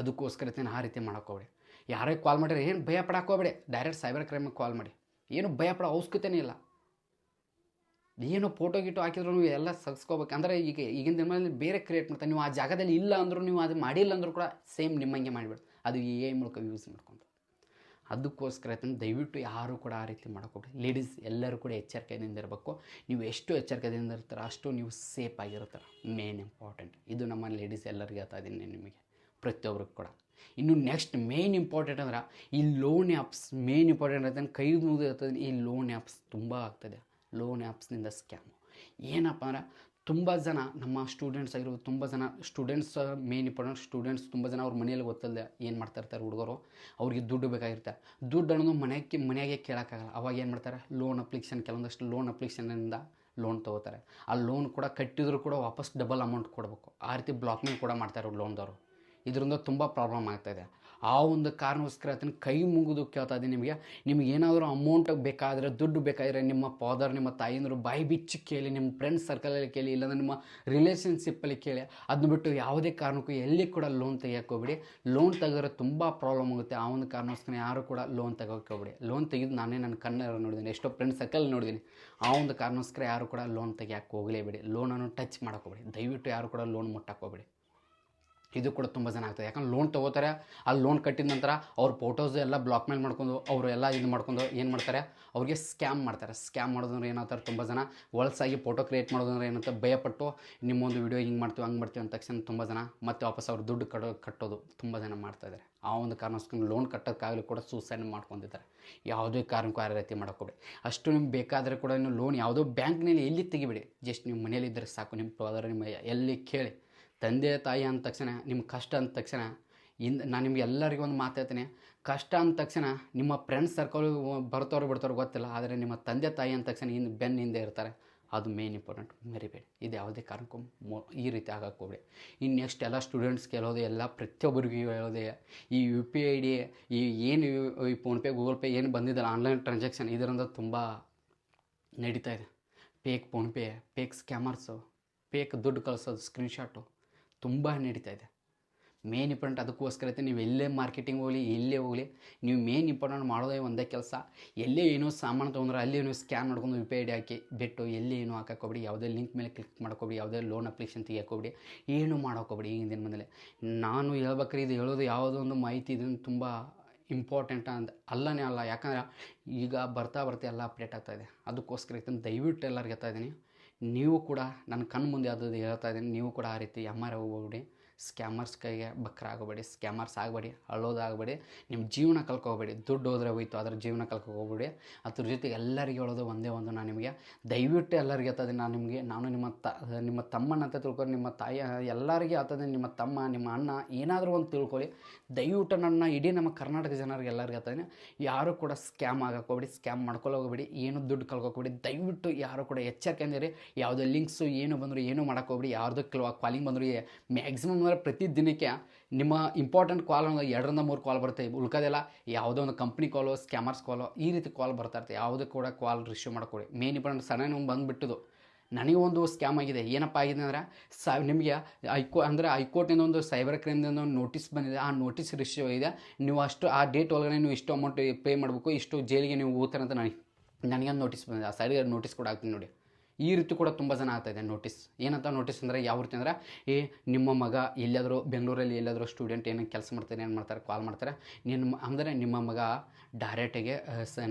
ಅದಕ್ಕೋಸ್ಕರ ಇರ್ತೀನಿ, ಆ ರೀತಿ ಮಾಡೋಕ್ಕೋಗ್ಬಿಡಿ. ಯಾರೇ ಕಾಲ್ ಮಾಡಿದ್ರೆ ಏನು ಭಯ ಪಡೋಕ್ಕೋಗ್ಬಿಡಿ, ಡೈರೆಕ್ಟ್ ಸೈಬರ್ ಕ್ರೈಮಿಗೆ ಕಾಲ್ ಮಾಡಿ. ಏನು ಭಯ ಪಡೋ ಅವಶ್ಯಕತೆನೇ ಇಲ್ಲ. ಏನೋ ಫೋಟೋ ಗಿಟೋ ಹಾಕಿದ್ರು ನೀವು ಎಲ್ಲ ಸಗ್ಸ್ಕೋಬೇಕು. ಅಂದರೆ ಈಗಿನ ದಿನಗಳಲ್ಲಿ ಬೇರೆ ಕ್ರಿಯೇಟ್ ಮಾಡ್ತಾರೆ. ನೀವು ಆ ಜಾಗದಲ್ಲಿ ಇಲ್ಲ ಅಂದರೂ ನೀವು ಅದು ಮಾಡಿಲ್ಲ ಅಂದರೂ ಕೂಡ ಸೇಮ್ ನಿಮ್ಮಂಗೆ ಮಾಡಿಬಿಡು, ಅದು AI ಮೂಲಕ ಯೂಸ್ ಮಾಡ್ಕೊಂಡು. ಅದಕ್ಕೋಸ್ಕರ ದಯವಿಟ್ಟು ಯಾರೂ ಕೂಡ ಆ ರೀತಿ ಮಾಡೋಕ್ಕೋಗ್ಬಿಡಿ. ಲೇಡೀಸ್ ಎಲ್ಲರೂ ಕೂಡ ಎಚ್ಚರಿಕೆಯಿಂದ ಇರಬೇಕು. ನೀವು ಎಷ್ಟು ಎಚ್ಚರಿಕೆಯಿಂದ ಇರ್ತಾರೆ ಅಷ್ಟು ನೀವು ಸೇಫ್ ಆಗಿರ್ತಾರೆ. ಮೇನ್ ಇಂಪಾರ್ಟೆಂಟ್ ಇದು ನಮ್ಮ ಲೇಡೀಸ್ ಎಲ್ಲರಿಗೆ ಹೇಳ್ತಾ ಇದ್ದೀನಿ, ನಿಮಗೆ ಪ್ರತಿಯೊಬ್ಬರಿಗೆ ಕೂಡ. ಇನ್ನು ನೆಕ್ಸ್ಟ್ ಮೇನ್ ಇಂಪಾರ್ಟೆಂಟ್ ಅಂದ್ರೆ ಈ ಲೋನ್ ಆ್ಯಪ್ಸ್. ಮೇನ್ ಇಂಪಾರ್ಟೆಂಟ್ ಆಯ್ತು ಕೈ ಮುಗಿದು ಇರ್ತದೆ. ಈ ಲೋನ್ ಆ್ಯಪ್ಸ್ ತುಂಬ ಆಗ್ತದೆ. ಲೋನ್ ಆ್ಯಪ್ಸ್ನಿಂದ ಸ್ಕ್ಯಾಮು ಏನಪ್ಪ ಅಂದ್ರೆ ತುಂಬ ಜನ ನಮ್ಮ ಸ್ಟೂಡೆಂಟ್ಸ್ ಆಗಿರ್ಬೋದು, ತುಂಬ ಜನ ಸ್ಟೂಡೆಂಟ್ಸ್ ಮೇನ್ ಇಂಪಾರ್ಟೆಂಟ್ ಸ್ಟೂಡೆಂಟ್ಸ್ ತುಂಬ ಜನ ಅವ್ರ ಮನೆಯಲ್ಲಿ ಗೊತ್ತಲ್ಲದೆ ಏನು ಮಾಡ್ತಾ ಇರ್ತಾರೆ ಹುಡುಗರು, ಅವ್ರಿಗೆ ದುಡ್ಡು ಬೇಕಾಗಿರ್ತಾರೆ. ದುಡ್ಡು ಅನ್ನೋದು ಮನೆಗೆ ಕೇಳೋಕ್ಕಾಗಲ್ಲ. ಅವಾಗ ಏನು ಮಾಡ್ತಾರೆ, ಲೋನ್ ಅಪ್ಲಿಕೇಶನ್ ಕೆಲವೊಂದಷ್ಟು ಲೋನ್ ಅಪ್ಲಿಕೇಶನಿಂದ ಲೋನ್ ತೊಗೋತಾರೆ. ಆ ಲೋನ್ ಕೂಡ ಕಟ್ಟಿದ್ರು ಕೂಡ ವಾಪಸ್ ಡಬಲ್ ಅಮೌಂಟ್ ಕೊಡಬೇಕು. ಆ ರೀತಿ ಬ್ಲಾಕ್ ಮೇಲ್ ಕೂಡ ಮಾಡ್ತಾರೆ ಲೋನ್ದವರು. ಇದರಿಂದ ತುಂಬ ಪ್ರಾಬ್ಲಮ್ ಆಗ್ತಾಯಿದೆ. ಆ ಒಂದು ಕಾರಣಕ್ಕೋಸ್ಕರ ಅದನ್ನು ಕೈ ಮುಗಿದು ಕೇಳ್ತಾ ಇದ್ದೀನಿ ನಿಮಗೆ ಏನಾದರೂ ಅಮೌಂಟ್ ಬೇಕಾದರೆ, ದುಡ್ಡು ಬೇಕಾದರೆ ನಿಮ್ಮ ಫಾದರ್ ನಿಮ್ಮ ತಾಯಿಯಂದರು ಬಾಯಿ ಬಿಚ್ಚಿ ಕೇಳಿ, ನಿಮ್ಮ ಫ್ರೆಂಡ್ಸ್ ಸರ್ಕಲಲ್ಲಿ ಕೇಳಿ, ಇಲ್ಲಾಂದರೆ ನಿಮ್ಮ ರಿಲೇಷನ್ಶಿಪ್ಪಲ್ಲಿ ಕೇಳಿ. ಅದನ್ನ ಬಿಟ್ಟು ಯಾವುದೇ ಕಾರಣಕ್ಕೂ ಎಲ್ಲಿ ಕೂಡ ಲೋನ್ ತೆಗಿಯೋಕ್ಕೋಗ್ಬಿಡಿ. ಲೋನ್ ತೆಗೆದ್ರೆ ತುಂಬ ಪ್ರಾಬ್ಲಮ್ ಆಗುತ್ತೆ. ಆ ಒಂದು ಕಾರಣಕ್ಕೋಸ್ಕರ ಯಾರು ಕೂಡ ಲೋನ್ ತೆಗೋಕ್ಕೋಗ್ಬಿಡಿ. ಲೋನ್ ತೆಗೆದು ನಾನೇ ನನ್ನ ಕಣ್ಣಲ್ಲಿ ನೋಡಿದ್ದೀನಿ, ಎಷ್ಟೋ ಫ್ರೆಂಡ್ಸ್ ಸರ್ಕಲ್ ನೋಡಿದ್ದೀನಿ. ಆ ಒಂದು ಕಾರಣಕ್ಕೋಸ್ಕರ ಯಾರು ಕೂಡ ಲೋನ್ ತೆಗಿಯೋಕ್ಕೆ ಹೋಗಲೇಬೇಡಿ. ಲೋನನ್ನು ಟಚ್ ಮಾಡೋಕ್ಕೋಗ್ಬಿಡಿ. ದಯವಿಟ್ಟು ಯಾರು ಕೂಡ ಲೋನ್ ಮುಟ್ಟಕ್ಕೋಗ್ಬಿಡಿ. ಇದು ಕೂಡ ತುಂಬ ಜನ ಆಗ್ತದೆ. ಯಾಕಂದ್ರೆ ಲೋನ್ ತೊಗೋತಾರೆ, ಆ ಲೋನ್ ಕಟ್ಟಿದ ನಂತರ ಅವ್ರ ಫೋಟೋಸ್ ಎಲ್ಲ ಬ್ಲಾಕ್ ಮೇಲ್ ಮಾಡ್ಕೊಂಡು ಅವರು ಎಲ್ಲ ಇದು ಮಾಡ್ಕೊಂಡು ಏನು ಮಾಡ್ತಾರೆ, ಅವ್ರಿಗೆ ಸ್ಕ್ಯಾಮ್ ಮಾಡ್ತಾರೆ. ಸ್ಕ್ಯಾಮ್ ಮಾಡೋದಂದ್ರೆ ಏನಾಗ್ತಾರೆ, ತುಂಬ ಜನ ಹೊಲ್ಸಾಗಿ ಫೋಟೋ ಕ್ರಿಯೇಟ್ ಮಾಡೋದಂದ್ರೆ ಏನಂತ ಭಯಪಟ್ಟು ನಿಮ್ಮೊಂದು ವಿಡಿಯೋ ಹಿಂಗೆ ಮಾಡ್ತೀವಿ ಹಂಗೆ ಮಾಡ್ತೀವಿ ಅಂದ ತಕ್ಷಣ ತುಂಬ ಜನ ಮತ್ತೆ ವಾಪಸ್ ಅವ್ರು ದುಡ್ಡು ಕಟ್ಟೋದು ತುಂಬ ಜನ ಮಾಡ್ತಾಯಿದ್ದಾರೆ. ಆ ಒಂದು ಕಾರಣಕ್ಕೋಸ್ಕರ ಲೋನ್ ಕಟ್ಟೋಕ್ಕಾಗಲಿ ಕೂಡ ಸೂಸೈಡ್ ಮಾಡ್ಕೊಂಡಿದ್ದಾರೆ. ಯಾವುದೇ ಕಾರಣಕ್ಕೂ ಆ ರೀತಿ ಮಾಡೋಕ್ಕೋಗ್ಬೇಡಿ. ಅಷ್ಟು ನಿಮ್ಗೆ ಬೇಕಾದರೆ ಕೂಡ ನೀವು ಲೋನ್ ಯಾವುದೋ ಬ್ಯಾಂಕ್ನಲ್ಲಿ ಎಲ್ಲಿ ತೆಗಿಬೇಡಿ. ಜಸ್ಟ್ ನೀವು ಮನೇಲಿದ್ದರೆ ಸಾಕು. ನಿಮ್ಮ ಫಾದರ್ ನಿಮ್ಮ ಎಲ್ಲಿ ಕೇಳಿ. ತಂದೆ ತಾಯಿ ಅಂದ ತಕ್ಷಣ ನಿಮ್ಮ ಕಷ್ಟ ಅಂದ ತಕ್ಷಣ ನಾನು ನಿಮ್ಗೆ ಎಲ್ಲರಿಗೂ ಒಂದು ಮಾತಾಡ್ತೀನಿ, ಕಷ್ಟ ಅಂದ ತಕ್ಷಣ ನಿಮ್ಮ ಫ್ರೆಂಡ್ಸ್ ಸರ್ಕಲ್ ಬರ್ತಾರೋ ಬಿಡ್ತಾರೋ ಗೊತ್ತಿಲ್ಲ, ಆದರೆ ನಿಮ್ಮ ತಂದೆ ತಾಯಿ ಅಂದ ತಕ್ಷಣ ಬೆನ್ನ ಹಿಂದೆ ಇರ್ತಾರೆ. ಅದು ಮೇನ್ ಇಂಪಾರ್ಟೆಂಟ್, ಮರಿಬೇಡಿ. ಇದು ಯಾವುದೇ ಕಾರಣಕ್ಕೂ ಈ ರೀತಿ ಆಗಕ್ಕೆ ಹೋಗ್ಬೇಡಿ. ಇನ್ನು ನೆಕ್ಸ್ಟ್ ಎಲ್ಲ ಸ್ಟೂಡೆಂಟ್ಸ್ಗೆ ಹೇಳೋದು, ಎಲ್ಲ ಪ್ರತಿಯೊಬ್ಬರಿಗೂ ಹೇಳೋದೇ, ಈ UPI ಈ ಏನು ಈ ಫೋನ್ಪೇ ಗೂಗಲ್ ಪೇ ಏನು ಬಂದಿದ್ದಲ್ಲ ಆನ್ಲೈನ್ ಟ್ರಾನ್ಸಾಕ್ಷನ್, ಇದರಿಂದ ತುಂಬ ನಡೀತಾ ಇದೆ. ಫೇಕ್ ಫೋನ್ಪೇ, ಫೇಕ್ ಸ್ಕ್ಯಾಮರ್ಸು, ಫೇಕ್ ದುಡ್ಡು ಕಳಿಸೋದು ಸ್ಕ್ರೀನ್ಶಾಟು ತುಂಬ ನಡೀತಾ ಇದೆ. ಮೇನ್ ಇಂಪಾರ್ಟೆಂಟ್ ಅದಕ್ಕೋಸ್ಕರ ನೀವು ಎಲ್ಲೇ ಮಾರ್ಕೆಟಿಂಗ್ ಹೋಗಲಿ, ಎಲ್ಲೇ ಹೋಗಲಿ, ನೀವು ಮೇನ್ ಇಂಪಾರ್ಟೆಂಟ್ ಮಾಡೋದೇ ಒಂದೇ ಕೆಲಸ. ಎಲ್ಲೇ ಏನೋ ಸಾಮಾನು ತೊಗೊಂಡ್ರೆ ಅಲ್ಲಿ ಏನೋ ಸ್ಕ್ಯಾನ್ ಮಾಡ್ಕೊಂಡು UPI ಹಾಕಿ ಬಿಟ್ಟು ಎಲ್ಲೇ ಏನೋ ಹಾಕೋಬಿಡಿ. ಯಾವುದೇ ಲಿಂಕ್ ಮೇಲೆ ಕ್ಲಿಕ್ ಮಾಡ್ಕೊಬಿಡಿ. ಯಾವುದೇ ಲೋನ್ ಅಪ್ಲಿಕೇಶನ್ ತೆಗಿಯೋಕ್ಕೋಗ್ಬಿಡಿ. ಏನು ಮಾಡೋಕ್ಕೋಗ್ಬಿಡಿ. ಈಗಿನ ದಿನ ಮನೇಲಿ ನಾನು ಹೇಳ್ಬೇಕಾದ್ರೆ ಇದು ಹೇಳೋದು ಯಾವುದೋ ಒಂದು ಮಾಹಿತಿ ಇದನ್ನು ತುಂಬ ಇಂಪಾರ್ಟೆಂಟ್ ಅಲ್ಲನೇ ಅಲ್ಲ. ಯಾಕಂದರೆ ಈಗ ಬರ್ತಾ ಎಲ್ಲ ಅಪ್ಡೇಟ್ ಆಗ್ತಾಯಿದೆ. ಅದಕ್ಕೋಸ್ಕರ ದಯವಿಟ್ಟು ಎಲ್ಲರಿಗೆ ಹೇಳ್ತಾ ಇದ್ದೀನಿ, ನೀವು ಕೂಡ ನನ್ನ ಕಣ್ಣು ಮುಂದೆ ಅದು ಹೇಳ್ತಾ ಇದ್ದೀನಿ, ನೀವು ಕೂಡ ಆ ರೀತಿ ಹೋಗ್ಬಿಡಿ. ಸ್ಕ್ಯಾಮರ್ಸ್ ಕೈಗೆ ಬಕ್ರಾಗಬೇಡಿ. ಸ್ಕ್ಯಾಮರ್ಸ್ ಆಗಬೇಡಿ, ಅಳ್ಳೋದಾಗಬೇಡಿ, ನಿಮ್ಮ ಜೀವನ ಕಳ್ಕೊಬೇಡಿ. ದುಡ್ಡು ಹೋದರೆ ಹೋಯ್ತು, ಅದರ ಜೀವನ ಕಳ್ಕೊಬೇಡಿ. ಅದ್ರ ಜೊತೆಗೆ ಎಲ್ಲರಿಗೆ ಹೇಳೋದು ಒಂದೇ ಒಂದು, ನಾನು ನಿಮಗೆ ದಯವಿಟ್ಟು ಎಲ್ಲರಿಗೆ ಹೇಳ್ತಾ ಇದ್ದೀನಿ. ನಾನು ನಿಮ್ಮ ತಮ್ಮನ ಅಂತ ತಿಳ್ಕೊಂಡು, ನಿಮ್ಮ ತಾಯಿ ಎಲ್ಲರಿಗೆ ಹೇಳ್ತಾ ಇದ್ದೀನಿ, ನಿಮ್ಮ ತಮ್ಮ ನಿಮ್ಮ ಅಣ್ಣ ಏನಾದರೂ ಒಂದು ತಿಳ್ಕೊಳ್ಳಿ. ದಯವಿಟ್ಟು ನನ್ನ ಇಡೀ ನಮ್ಮ ಕರ್ನಾಟಕ ಜನರಿಗೆ ಎಲ್ಲರಿಗೆ ಹೇಳ್ತಾ ಇದ್ದೀನಿ, ಯಾರು ಕೂಡ ಸ್ಕ್ಯಾಮ್ ಹೋಗ್ಬೇಡಿ, ಸ್ಕ್ಯಾಮ್ ಮಾಡ್ಕೊಳ್ಳೋಗ್ಬೇಡಿ, ಏನು ದುಡ್ಡು ಕಳ್ಕೊಬೇಡಿ. ದಯವಿಟ್ಟು ಯಾರು ಕೂಡ ಎಚ್ಚರಿಕೆಯಿಂದ ಇರಿ. ಯಾವುದೇ ಲಿಂಕ್ಸು ಏನು ಬಂದರೂ ಏನೂ ಮಾಡೋಕ್ಕೋಗ್ಬೇಡಿ. ಯಾರ್ದು ಕಾಲಿಂಗ್ ಬಂದರೂ ಮ್ಯಾಕ್ಸಿಮಮ್ ಪ್ರತಿ ದಿನಕ್ಕೆ ನಿಮ್ಮ ಇಂಪಾರ್ಟೆಂಟ್ ಕಾಲ್ 2-3 ಕಾಲ್ ಬರುತ್ತೆ. ಉಳ್ಕೋದೆಲ್ಲ ಯಾವುದೋ ಒಂದು ಕಂಪ್ನಿ ಕಾಲು, ಸ್ಕ್ಯಾಮರ್ಸ್ ಕಾಲು, ಈ ರೀತಿ ಕಾಲ್ ಬರ್ತಾ ಇರ್ತದೆ. ಯಾವುದೇ ಕೂಡ ಕಾಲ್ ರಿಸೀವ್ ಮಾಡ್ಕೊಳ್ಳಿ. ಮೇನ್ ಇಂಪಾರ್ಟೆಂಟ್ ಸಡನ್ ಬಂದುಬಿಟ್ಟದು. ನನಗೆ ಒಂದು ಸ್ಕ್ಯಾಮ್ ಆಗಿದೆ. ಏನಪ್ಪ ಆಗಿದೆ ಅಂದರೆ ನಿಮಗೆ ಹೈಕೋರ್ಟಿಂದ ಒಂದು ಸೈಬರ್ ಕ್ರೈಮ್ದಿಂದ ಒಂದು ನೋಟಿಸ್ ಬಂದಿದೆ. ಆ ನೋಟಿಸ್ ರಿಸೀವ್ ಆಗಿದೆ. ನೀವು ಅಷ್ಟು ಆ ಡೇಟ್ ಒಳಗಡೆ ನೀವು ಇಷ್ಟು ಅಮೌಂಟ್ ಪೇ ಮಾಡಬೇಕು, ಇಷ್ಟು ಜೈಲಿಗೆ ನೀವು ಹೋಗ್ತಾರೆ ಅಂತ ನನಗೆ ನೋಟಿಸ್ ಬಂದಿದೆ. ಆ ಸೈಡ್ಗೆ ನೋಟಿಸ್ ಕೂಡ ಆಗ್ತೀನಿ ನೋಡಿ. ಈ ರೀತಿ ಕೂಡ ತುಂಬ ಜನ ಆಗ್ತಾಯಿದೆ. ನೋಟಿಸ್ ಏನಂತ ನೋಟಿಸ್ ಅಂದರೆ ಯಾವ ರೀತಿ ಅಂದರೆ, ನಿಮ್ಮ ಮಗ ಎಲ್ಲಾದರೂ ಬೆಂಗಳೂರಲ್ಲಿ ಎಲ್ಲಾದರೂ ಸ್ಟೂಡೆಂಟ್ ಏನಕ್ಕೆ ಕೆಲಸ ಮಾಡ್ತಾರೆ, ಏನು ಮಾಡ್ತಾರೆ, ಕಾಲ್ ಮಾಡ್ತಾರೆ. ನಿಮ್ಮ ಮಗ ಡೈರೆಕ್ಟಾಗಿ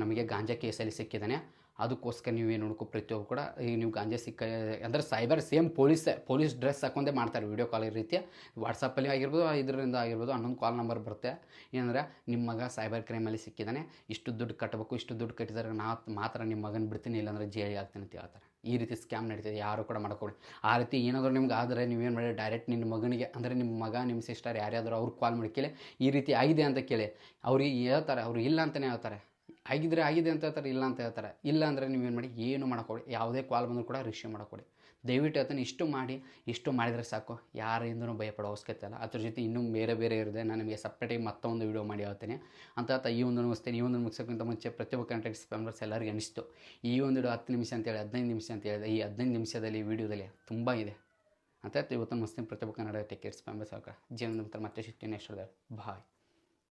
ನಮಗೆ ಗಾಂಜಾ ಕೇಸಲ್ಲಿ ಸಿಕ್ಕಿದ್ದಾನೆ, ಅದಕ್ಕೋಸ್ಕರ ನೀವೇನು ನೋಡ್ಕೊ ಪ್ರತಿಯೊಬ್ಬರು ಕೂಡ ಈಗ ನೀವು ಗಾಂಜಾ ಸಿಕ್ಕ ಅಂದರೆ ಸೈಬರ್ ಸೇಮ್ ಪೊಲೀಸ್ ಡ್ರೆಸ್ ಹಾಕೊಂಡೇ ಮಾಡ್ತಾರೆ ವೀಡಿಯೋ ಕಾಲ್ ರೀತಿ ವಾಟ್ಸಪ್ಪಲ್ಲಿ ಆಗಿರ್ಬೋದು ಇದರಿಂದ ಆಗಿರ್ಬೋದು ಹನ್ನೊಂದು ಕಾಲ್ ನಂಬರ್ ಬರುತ್ತೆ ಏನಂದರೆ ನಿಮ್ಮ ಮಗ ಸೈಬರ್ ಕ್ರೈಮಲ್ಲಿ ಸಿಕ್ಕಿದ್ದಾನೆ ಇಷ್ಟು ದುಡ್ಡು ಕಟ್ಟಬೇಕು ಇಷ್ಟು ದುಡ್ಡು ಕಟ್ಟಿದರೆ ಮಾತ್ರ ನಿಮ್ಮ ಮಗನ ಬಿಡ್ತೀನಿ ಇಲ್ಲಾಂದರೆ ಜೈಲಿಗೆ ಆಗ್ತೀನಿ ಅಂತ ಹೇಳ್ತಾರೆ. ಈ ರೀತಿ ಸ್ಕ್ಯಾಮ್ ನಡೀತಿದೆ, ಯಾರು ಕೂಡ ಮಾಡ್ಕೊಳ್ಳಿ. ಆ ರೀತಿ ಏನಾದರೂ ನಿಮ್ಗೆ ಆದರೆ ನೀವೇನು ಮಾಡಿ ಡೈರೆಕ್ಟ್ ನಿಮ್ಮ ಮಗನಿಗೆ ಅಂದರೆ ನಿಮ್ಮ ಮಗ ನಿಮ್ಮ ಸಿಸ್ಟರ್ ಯಾರ್ಯಾದರೂ ಅವ್ರಿಗೆ ಕಾಲ್ ಮಾಡಿ ಕೇಳಿ ಈ ರೀತಿ ಆಗಿದೆ ಅಂತ ಕೇಳಿ ಅವ್ರಿಗೆ ಹೇಳ್ತಾರೆ. ಅವರು ಇಲ್ಲ ಅಂತಲೇ ಹೇಳ್ತಾರೆ, ಆಗಿದ್ರೆ ಆಗಿದೆ ಅಂತ ಹೇಳ್ತಾರೆ, ಇಲ್ಲ ಅಂತ ಹೇಳ್ತಾರೆ. ಇಲ್ಲ ಅಂದರೆ ನೀವೇನು ಮಾಡಿ ಏನು ಮಾಡೋಕೊಡಿ, ಯಾವುದೇ ಕಾಲ್ ಬಂದರೂ ಕೂಡ ರಿಸೀವ್ ಮಾಡೋಕೊಡಿ. ದಯವಿಟ್ಟು ಹೇಳ್ತಾನೆ ಇಷ್ಟು ಮಾಡಿದರೆ ಸಾಕು, ಯಾರಿಂದನೂ ಭಯಪಡೋ ಅವಶ್ಯಕತೆ ಇಲ್ಲ. ಅದ್ರ ಜೊತೆ ಇನ್ನೂ ಬೇರೆ ಇರುತ್ತೆ, ನಾನು ನಿಮಗೆ ಸಪ್ರೇಟಾಗಿ ಮತ್ತೊಂದು ವೀಡಿಯೋ ಮಾಡಿ ಹೇಳ್ತೇನೆ ಅಂತ ಈ ಒಂದು ಮುಗಿಸ್ತೇನೆ. ಈ ಒಂದು ಮುಗಿಸೋಕ್ಕಿಂತ ಮುಂಚೆ ಪ್ರತಿಯೊಬ್ಬ ಕಂಟೆಂಟ್ ಸ್ಪಾಮರ್ಸ್ ಎಲ್ಲರಿಗೂ ಅನಿಸ್ತು ಈ ಒಂದು 10 ನಿಮಿಷ ಅಂತೇಳಿ 15 ನಿಮಿಷ ಅಂತ ಹೇಳಿದೆ. ಈ 15 ನಿಮಿಷದಲ್ಲಿ ವೀಡಿಯೋದಲ್ಲಿ ತುಂಬ ಇದೆ ಅಂತ ಇವತ್ತು ಮುಗಿಸ್ತೀನಿ. ಪ್ರತಿಯೊಬ್ಬ ಕನ್ನಡ ಟೇಕ್ ಕೇರ್ ಸ್ಪಾಮರ್ಸ್ ಜೀವನದ ಮತ್ತೆ ಸಿಗ್ತೀನಿ. ಬಾಯ್.